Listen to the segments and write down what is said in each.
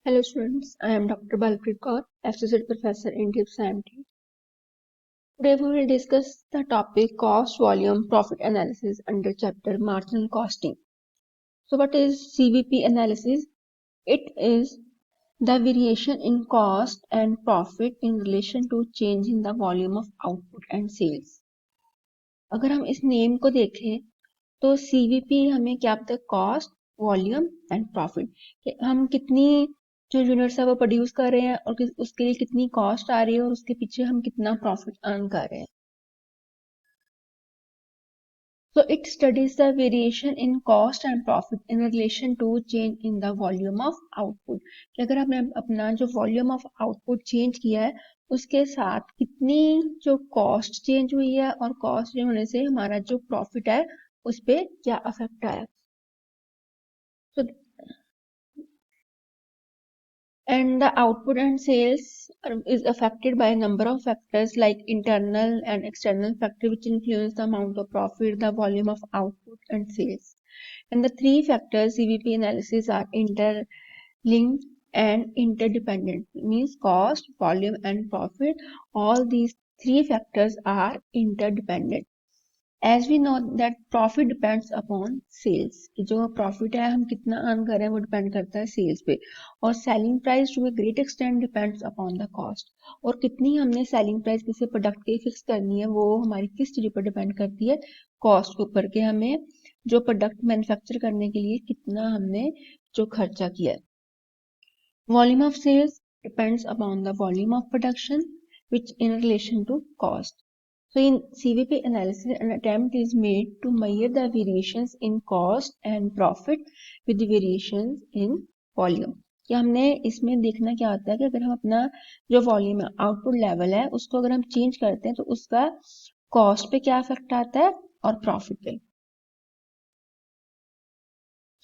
Hello students, I am Dr. Balpreet Kaur, Associate Professor in DIPS IMT. Today we will discuss the topic cost, volume, profit analysis under chapter marginal costing. So what is CVP analysis? It is the variation in cost and profit in relation to change in the volume of output and sales. अगर हम इस name को देखें तो CVP हमें क्या बताता है? कॉस्ट, वॉल्यूम एंड प्रॉफिट, कि हम कितनी जो यूनिट्स है वो प्रोड्यूस कर रहे हैं और उसके लिए कितनी कॉस्ट आ रही है और उसके पीछे हम कितना प्रॉफिट अर्न कर रहे हैं. So it studies the variation in cost and profit in relation to change in the volume of output. कि अगर हमने अपना जो वॉल्यूम ऑफ आउटपुट चेंज किया है उसके साथ कितनी जो कॉस्ट चेंज हुई है और कॉस्ट चेंज होने से हमारा जो प्रॉफिट है उस पर क्या अफेक्ट आया. So and the output and sales is affected by a number of factors like internal and external factors which influence the amount of profit, the volume of output and sales. And the three factors CVP analysis are interlinked and interdependent, means cost, volume and profit. All these three factors are interdependent. As we know that profit depends upon sales, कि जो profit है हम कितना earn कर रहे हैं वो depend करता है सेल्स पे, और selling price to a great extent depends upon the cost, और कितनी हमने सेलिंग प्राइस किसी प्रोडक्ट की फिक्स करनी है वो हमारी किस चीज पर डिपेंड करती है, कॉस्ट के ऊपर, कि हमें जो प्रोडक्ट मैन्युफैक्चर करने के लिए कितना हमने जो खर्चा किया है. Volume of sales depends upon the volume of production which in relation to cost. So in CVP analysis, an attempt is made to measure the variations in cost and profit with the variations in volume. कि हमने इसमें देखना क्या होता है कि अगर हम अपना जो वॉल्यूम है, आउटपुट लेवल है, उसको अगर हम चेंज करते हैं तो उसका कॉस्ट पे क्या इफेक्ट आता है और प्रॉफिट पे.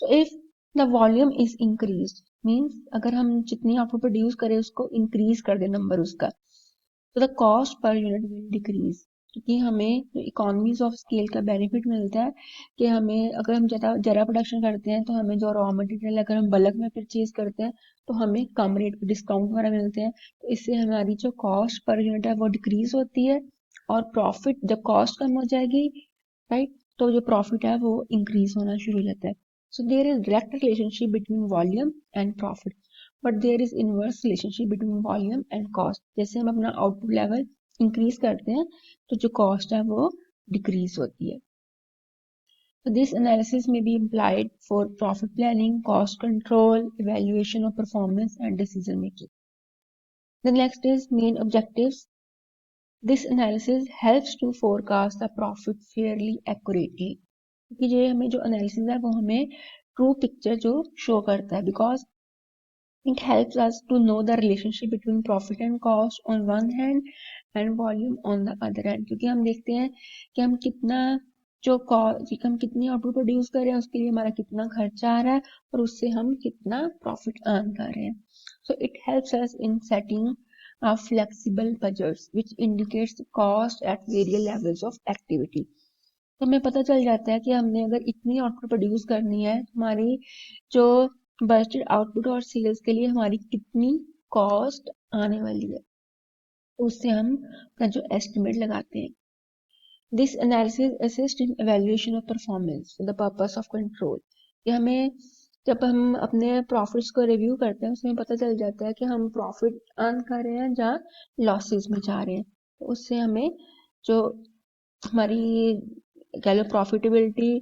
So if the volume is increased, means अगर हम जितनी आउटपुट प्रोड्यूस करें उसको इंक्रीज कर दे नंबर उसका, तो the cost per unit will decrease, क्योंकि हमें इकोनॉमीज ऑफ स्केल का बेनिफिट मिलता है कि हमें अगर हम जरा प्रोडक्शन करते हैं तो हमें जो रॉ मटेरियल अगर हम बल्क में परचेज करते हैं तो हमें कम रेट पे डिस्काउंट वगैरह मिलते हैं, तो इससे हमारी जो कॉस्ट पर यूनिट है वो डिक्रीज होती है और प्रॉफिट, जब कॉस्ट कम हो जाएगी राइट, तो जो प्रॉफिट है वो इंक्रीज होना शुरू हो जाता है. So there is direct relationship between volume and profit, but there is inverse relationship between volume and cost. जैसे हम अपना आउटपुट लेवल इंक्रीज करते हैं तो जो कॉस्ट है वो डिक्रीज होती है. So this analysis may be applied for profit planning, cost control, evaluation of performance and decision making. The next is main objectives. This analysis helps to forecast the profit fairly accurately. क्योंकि ये हमें जो analysis है वो हमें true picture जो show करता है, because it helps us to know the relationship between profit and cost on one hand and volume on the other hand. क्योंकि हम देखते हैं कि हम कितना जो हम कितनी आउटपुट प्रोड्यूस कर रहे हैं उसके लिए हमारा कितना खर्चा आ रहा है और उससे हम कितना प्रॉफिट अर्न कर रहे हैं. So it helps us in setting flexible budgets which indicates the cost at various levels of activity. तो हमें पता चल जाता है कि हमने अगर इतनी आउटपुट प्रोड्यूस करनी है, हमारी जो बजटेड आउटपुट और सेल्स के लिए हमारी कितनी कॉस्ट आने वाली है, तो उससे हम अपना जो एस्टिमेट लगाते हैं. This analysis assist in evaluation of performance for the purpose of control. कि हमें जब हम अपने प्रॉफिट्स को रिव्यू करते हैं उसमें पता चल जाता है कि हम प्रॉफिट अर्न कर रहे हैं या लॉसेस में जा रहे हैं, तो उससे हमें जो हमारी कह लो प्रॉफिटेबिलिटी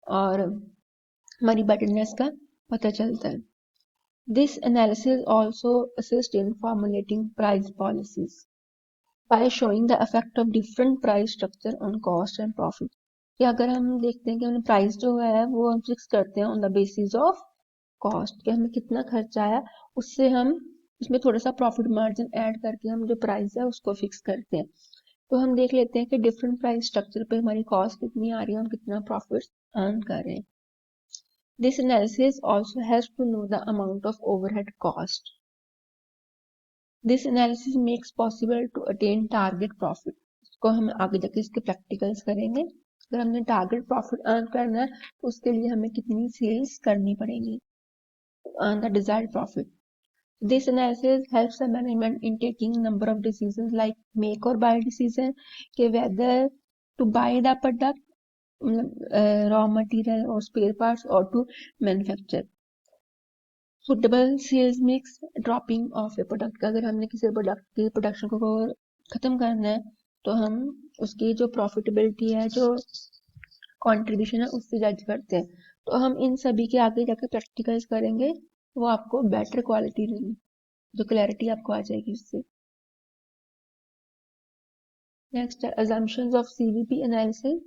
और हमारी बेटरनेस का पता चलता है. This analysis also assists in formulating price policies by showing the effect of different price structure on cost and profit. कि अगर हम देखते हैं कि हमने प्राइस जो है वो हम फिक्स करते हैं on the basis of cost, कि हमें कितना खर्चा आया, उससे हम उसमें थोड़ा सा प्रॉफिट मार्जिन ऐड करके हम जो प्राइस है उसको फिक्स करते हैं. तो हम देख लेते हैं कि डिफरेंट प्राइस स्ट्रक्चर पे हमारी कॉस्ट कितनी आ रही है, हम कितना प्रॉफिट अर्न कर रहे हैं. This analysis also helps to know the amount of overhead cost. This analysis makes possible to attain target profit. इसको हम आगे जाके इसके प्रैक्टिकल्स करेंगे. अगर हमने टारगेट प्रॉफिट अर्न करना है तो उसके लिए हमें कितनी सेल्स करनी पड़ेगी to earn the desired profit. This analysis helps the management in taking number of decisions like make or buy decision कि whether to buy the product, raw material or spare parts or to manufacture. Suitable sales mix, dropping of a product. अगर हमने किसी product की production को खत्म करना है तो हम उसकी जो प्रॉफिटेबिलिटी है, जो कंट्रीब्यूशन है, उससे जज करते हैं. तो हम इन सभी के आगे जाकर प्रैक्टिकल्स करेंगे, वो आपको बेटर क्वालिटी देंगे, जो क्लैरिटी आपको आ जाएगी उससे. Next, assumptions of CVP analysis.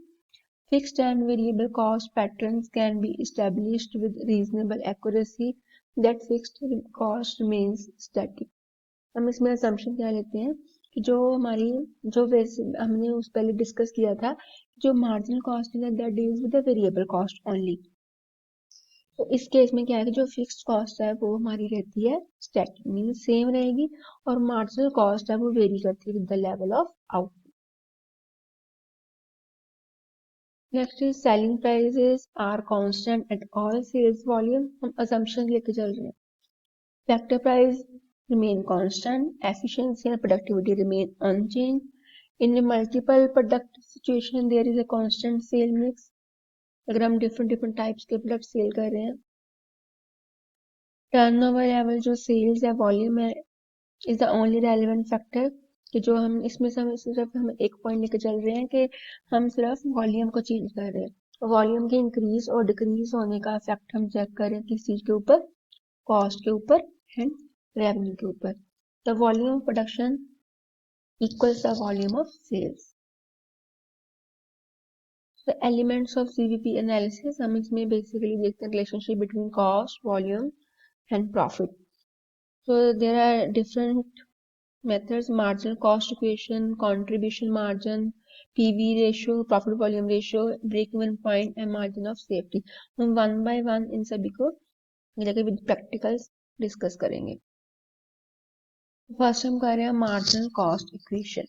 Fixed and variable cost patterns can be established with reasonable accuracy that fixed cost remains static. हम इसमें assumption क्या लेते हैं कि जो हमारी जो वैसे हमने उस पहले डिस्कस किया था, जो marginal cost है that deals with the variable cost only. तो इस केस में क्या है कि जो फिक्स्ड कॉस्ट है वो हमारी रहती है स्टैटिक, मीन सेम रहेगी, और मार्जिनल कॉस्ट है वो वेरी करती है with the level of output. Next is selling prices are constant at all sales volume. हम असम्पशन लेके चल रहे हैं. Factor price remain constant, efficiency and productivity remain unchanged. In a multiple product situation there is a constant sale mix. अगर हम different types के product cell कर रहे हैं, टर्नओवर लेवल जो सेल्स है, वॉल्यूम है, is the only relevant factor. कि जो हम इसमें से सिर्फ हम एक पॉइंट लेके चल रहे हैं कि हम सिर्फ वॉल्यूम को चेंज कर रहे हैं. वॉल्यूम के इंक्रीज और डिक्रीज होने का इफेक्ट हम चेक करें किस चीज के ऊपर, कॉस्ट के ऊपर एंड रेवेन्यू के ऊपर. The volume of production equals the volume of sales. The elements of CVP analysis, हम इसमें बेसिकली देखते हैं relationship between cost, volume and profit. So there are different methods: marginal cost equation, contribution margin, PV ratio, profit volume ratio, break even point and margin of safety. हम one by one in सभी को जाके with practicals discuss करेंगे. First हम कर रहे हैं marginal cost equation.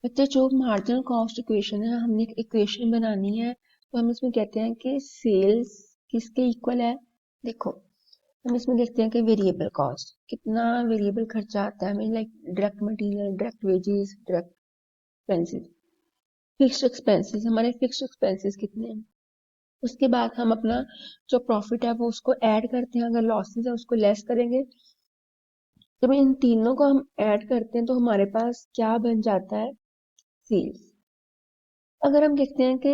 बच्चे जो मार्जिनल कॉस्ट इक्वेशन है, हमने एक इक्वेशन बनानी है, तो हम इसमें कहते हैं कि सेल्स किसके इक्वल है. देखो हम इसमें देखते हैं कि वेरिएबल कॉस्ट, कितना वेरिएबल खर्चा आता है हमें, like direct material, direct wages, direct expenses. Fixed expenses, हमारे फिक्स्ड एक्सपेंसेस कितने हैं. उसके बाद हम अपना जो प्रॉफिट है वो उसको ऐड करते हैं, अगर लॉसेस है उसको लेस करेंगे. जब इन तीनों को हम ऐड करते हैं तो हमारे पास क्या बन जाता है, सेल्स. अगर हम देखते हैं कि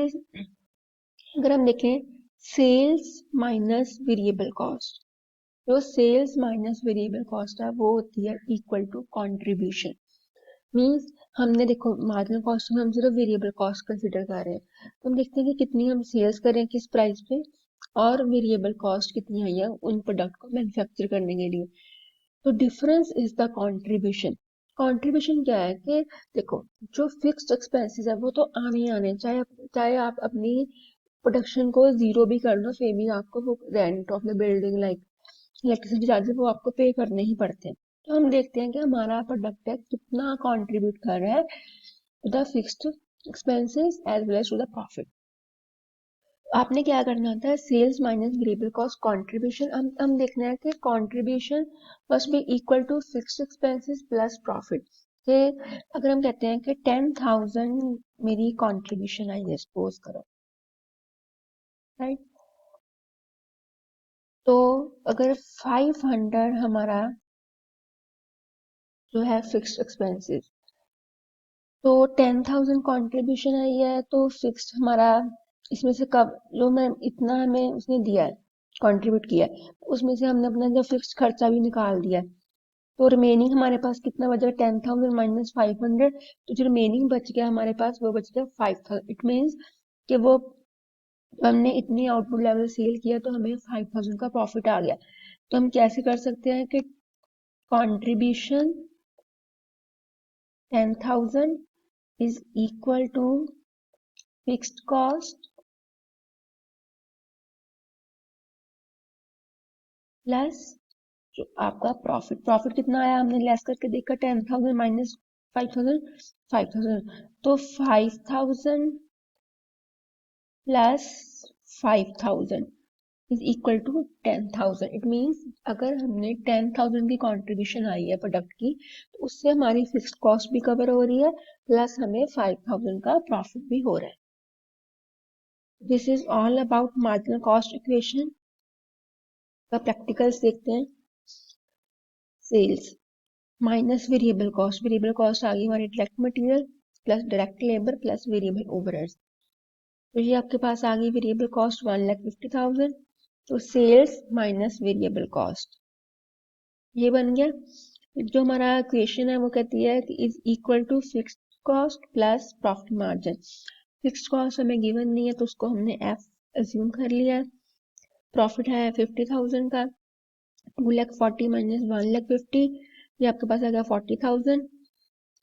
अगर हम देखें सेल्स माइनस वेरिएबल कॉस्ट, जो सेल्स माइनस वेरिएबल कॉस्ट है वो होती है इक्वल टू कंट्रीब्यूशन. मींस हमने देखो मार्जिनल कॉस्ट में हम सिर्फ वेरिएबल कॉस्ट कंसिडर कर रहे हैं, तो हम देखते हैं कि कितनी हम सेल्स करें किस प्राइस पे, और वेरिएबल कॉस्ट कितनी आई है उन प्रोडक्ट को मैन्युफैक्चर करने के लिए. तो difference is the contribution. Contribution क्या है कि देखो जो फिक्स्ड एक्सपेंसेस है वो तो आने ही आने, चाहे आप अपनी प्रोडक्शन को जीरो भी कर लो फिर भी आपको वो rent of the building like electricity charges वो आपको पे करने ही पड़ते हैं. तो हम देखते हैं कि हमारा प्रोडक्ट है कितना कंट्रीब्यूट कर रहा है to the fixed expenses as well as to the profit. आपने क्या करना होता है, sales minus variable cost contribution. हम देखना है कि contribution must be equal to fixed expenses plus profit. कि अगर हम कहते हैं कि 10,000 मेरी कंट्रीब्यूशन आई है सपोज करो, राइट, तो अगर 500 हमारा जो है फिक्स्ड एक्सपेंसेस, तो 10,000 कंट्रीब्यूशन आई है, तो फिक्स्ड हमारा इसमें से कब जो मैं इतना हमें उसने दिया है कंट्रीब्यूट किया है, उसमें से हमने अपना जो फिक्स्ड खर्चा भी निकाल दिया है, तो रिमेनिंग हमारे पास कितना बचा, 10,000 माइनस 500. तो जो रिमेनिंग बच गया हमारे पास वो बच गया 5,000. इट मीन्स कि वो हमने इतनी आउटपुट लेवल सेल किया तो हमें 5,000 का प्रॉफिट आ गया. तो हम कैसे कर सकते हैं कि contribution 10,000 is equal to fixed cost plus जो आपका प्रॉफिट कितना आया हमने लेस करके देखा, 10,000 माइनस 5,000, तो 5,000 plus 5,000 is equal to 10,000। It means अगर हमने 10,000 की कंट्रीब्यूशन आई है प्रोडक्ट की, तो उससे हमारी फिक्स्ड कॉस्ट भी कवर हो रही है, प्लस हमें 5,000 का प्रॉफिट भी हो रहा है। This is all about marginal cost equation का प्रैक्टिकल्स देखते हैं। Sales minus variable cost, variable cost आ गई हमारी direct material plus direct labour plus variable overheads. तो ये आपके पास आ गई वेरिएबल कॉस्ट 1,50,000, तो सेल्स माइनस वेरिएबल कॉस्ट ये बन गया। जो हमारा इक्वेशन है वो कहती है कि is equal to fixed cost plus profit margin. Fixed cost हमें गिवन नहीं है तो उसको हमने एफ अज्यूम कर लिया है। प्रॉफिट है 50,000 का, 2,40,000 माइनस 1,50,000, ये आपके पास आ गया 40,000।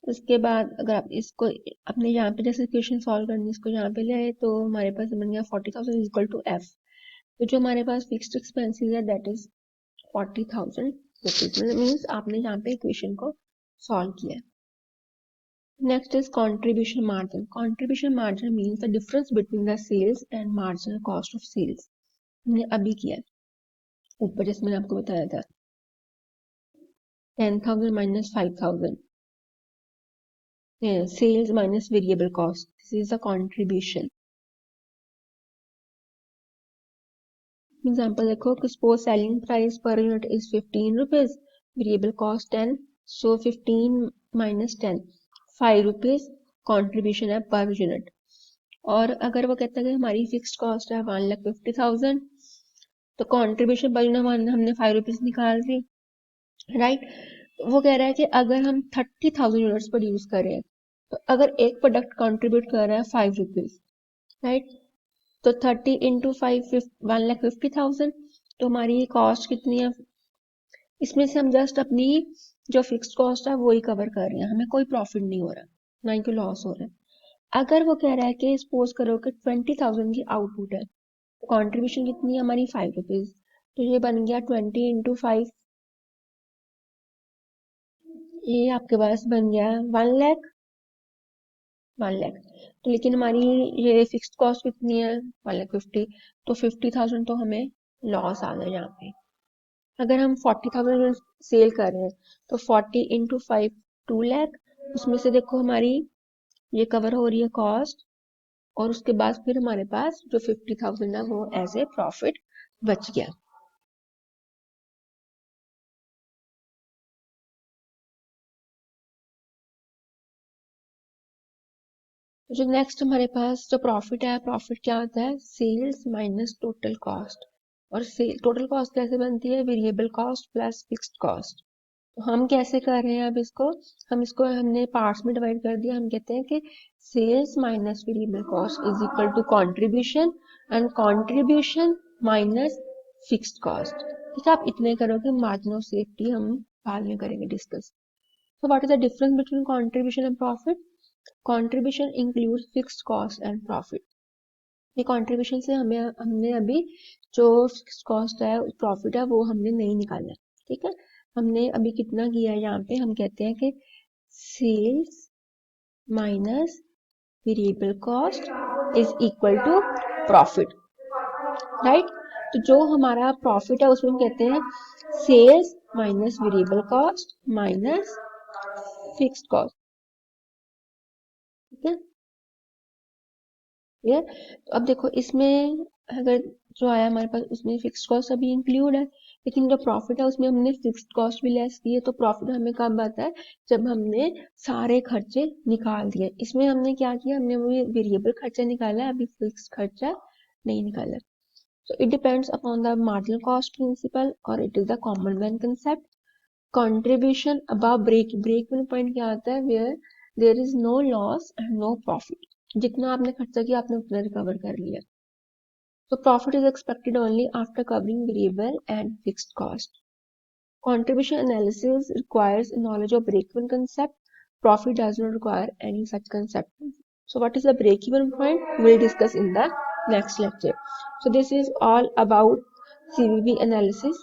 उसके बाद अगर आप इसको अपने यहाँ पे जैसे इक्वेशन सॉल्व करनी है, इसको यहाँ पे ले आए तो हमारे पास बन गया 40,000 इक्वल टू एफ। तो जो हमारे पास फिक्स्ड एक्सपेंसेस है दैट इज 40,000 रुपीज, मीन्स आपने यहाँ पे इक्वेशन को सॉल्व किया। Next is contribution margin. Contribution margin means the difference between the sales and marginal cost of sales. हमने अभी किया ऊपर जैसे मैंने आपको बताया था 10,000 minus 5,000, sales minus variable cost. This is the contribution. Example देखो, suppose selling price per unit is 15 rupees, variable cost 10, so 15 minus 10, 5 rupees contribution है per unit। और अगर वो कहता है कि हमारी फिक्स्ड कॉस्ट है 1,50,000, तो कंट्रीब्यूशन पर यूनिट हमने 5 रुपीज निकाल दी, राइट। वो कह रहा है कि अगर हम 30,000 यूनिट्स प्रोड्यूस करें, तो अगर एक प्रोडक्ट कंट्रीब्यूट कर रहा है 5 रुपीज, राइट, तो 30 इंटू 5 1,50,000, तो हमारी कॉस्ट कितनी है। इसमें से हम जस्ट अपनी जो फिक्स्ड कॉस्ट है वो ही कवर कर रहे हैं, हमें कोई प्रॉफिट नहीं हो रहा, ना ही कोई लॉस हो रहा है। अगर वो कह रहा है कि सपोज करो कि 20,000 की आउटपुट है, तो कॉन्ट्रीब्यूशन कितनी है हमारी 5 रुपीज, तो ये बन गया 20 इंटू 5, ये आपके पास बन गया 1 लाख, 1 लाख। तो लेकिन हमारी ये फिक्स्ड कॉस्ट कितनी है 1,50,000, तो 50,000 तो हमें लॉस आ गया यहाँ पे। अगर हम 40,000 सेल कर रहे हैं, तो 40 इंटू 5 2 लाख, उसमें से देखो हमारी ये कवर हो रही है कॉस्ट, और उसके बाद फिर हमारे पास जो 50,000 है वो एज ए प्रॉफिट बच गया। जो नेक्स्ट हमारे पास जो प्रॉफिट है, प्रॉफिट क्या होता है, सेल्स माइनस टोटल कॉस्ट। और सेल टोटल कॉस्ट कैसे बनती है, variable cost plus fixed cost. तो हम कैसे कर रहे हैं, अब इसको हमने पार्ट्स में डिवाइड कर दिया। हम कहते हैं कि sales minus variable cost is equal to contribution, and contribution minus fixed cost. ठीक है, आप इतने करोगे, मार्जिन ऑफ सेफ्टी हम बाद में करेंगे discuss. So what is the difference between contribution and profit? Contribution includes fixed cost and profit. ये contribution से हमने अभी जो fixed cost है, profit है, वो हमने नहीं निकाला। ठीक है, हमने अभी कितना किया है, यहाँ पे हम कहते हैं कि sales minus variable cost is equal to profit, right? तो जो हमारा profit है उसमें हम कहते हैं sales minus variable cost minus fixed cost। ठीक है, क्लियर। तो अब देखो इसमें अगर जो आया हमारे पास उसमें फिक्स्ड कॉस्ट अभी इंक्लूड है, लेकिन जो प्रॉफिट है उसमें हमने फिक्स्ड कॉस्ट भी लेस की है। तो प्रॉफिट हमें कब आता है, जब हमने सारे खर्चे निकाल दिए। इसमें हमने क्या किया, हमने वही वेरिएबल खर्चा निकाला है, अभी फिक्स्ड खर्चा नहीं निकाला। So it depends upon the marginal cost principle, और it is the common man concept. Contribution above break-even point क्या आता है, where there is no loss and no profit. जितना आपने खर्चा किया आपने उतना रिकवर कर लिया। So profit is expected only after covering variable and fixed cost. Contribution analysis requires knowledge of break-even concept. Profit does not require any such concept. So what is the break-even point? We'll discuss in the next lecture. So this is all about CVP analysis.